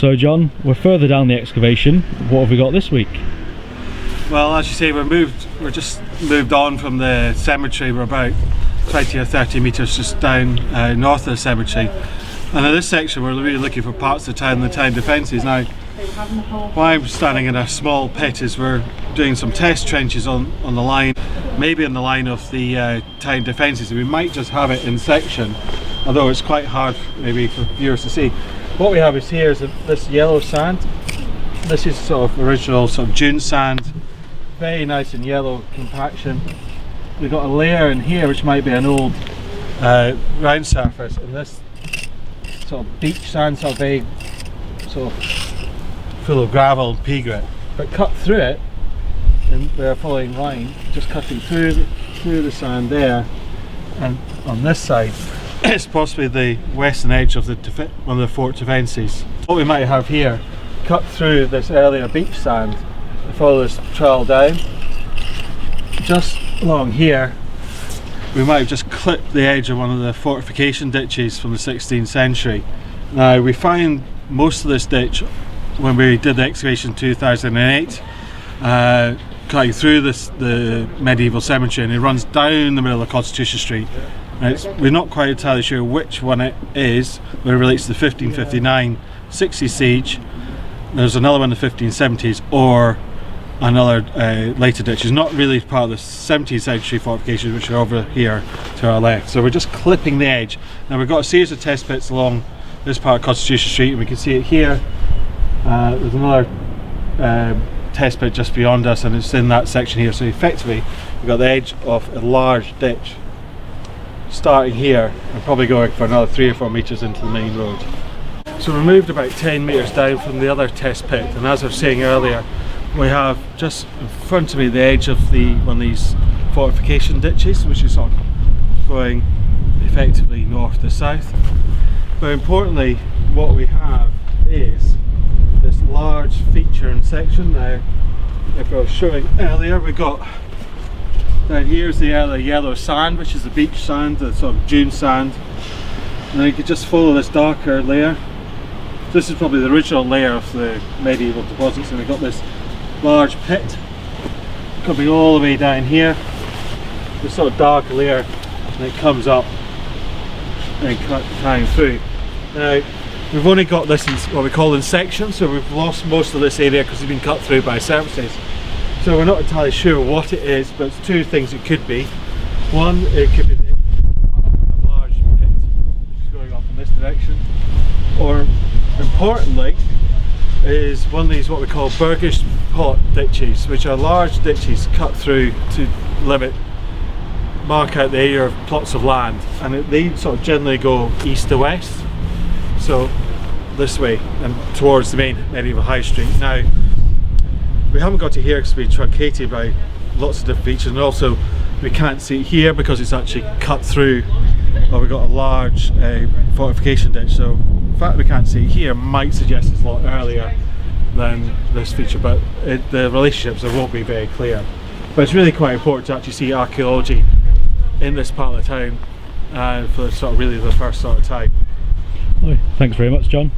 So John, we're further down the excavation. What have we got this week? Well, as you say, we're just moved on from the cemetery. We're about 20 or 30 metres just down north of the cemetery. And in this section we're really looking for parts of the town defences. Now, why I'm standing in a small pit is we're doing some test trenches on the line, maybe on the line of the town defences. We might just have it in section, although it's quite hard maybe for viewers to see. What we have is here is this yellow sand. This is sort of original sort of dune sand, very nice and yellow compaction. We've got a layer in here which might be an old round surface, and this sort of beach sand, sort of very sort of full of gravel and pea grit. But cut through it, and we're following line, just cutting through the sand there, and on this side it's possibly the western edge of one of the fort defences. What we might have here, cut through this earlier beach sand, follow this trail down, just along here we might have just clipped the edge of one of the fortification ditches from the 16th century. Now, we found most of this ditch when we did the excavation in 2008, cutting through the medieval cemetery, and it runs down the middle of Constitution Street. We're not quite entirely sure which one it is, but it relates to the 1559 60 siege. There's another one in the 1570s, or another later ditch. It's not really part of the 17th century fortifications, which are over here to our left. So we're just clipping the edge. Now, we've got a series of test pits along this part of Constitution Street, and we can see it here. There's another test pit just beyond us, and it's in that section here. So effectively we've got the edge of a large ditch starting here and probably going for another 3 or 4 metres into the main road. So we moved about 10 metres down from the other test pit, and as I was saying earlier, we have just in front of me the edge of one of these fortification ditches, which is sort of going effectively north to south. But importantly, what we have is this large feature and section. Now, like I was showing earlier, we've got down here's the yellow sand, which is the beach sand, the sort of dune sand, and then you could just follow this darker layer. This is probably the original layer of the medieval deposits, and we've got this large pit coming all the way down here, this sort of dark layer, and it comes up and carrying through. Now, we've only got this in what we call in sections, so we've lost most of this area because it's been cut through by services. So we're not entirely sure what it is, but it's two things it could be. One, it could be a large pit which is going off in this direction, or importantly is one of these what we call Burgess pot ditches, which are large ditches cut through to mark out the area of plots of land, and they sort of generally go east to west, so this way and towards the main medieval high street. Now, we haven't got to here because we're truncated by lots of different features, and also we can't see it here because it's actually cut through, or we've got a large fortification ditch. So the fact we can't see it here might suggest it's a lot earlier than this feature, but the relationships there won't be very clear. But it's really quite important to actually see archaeology in this part of the town for sort of really the first sort of time. Thanks very much, John.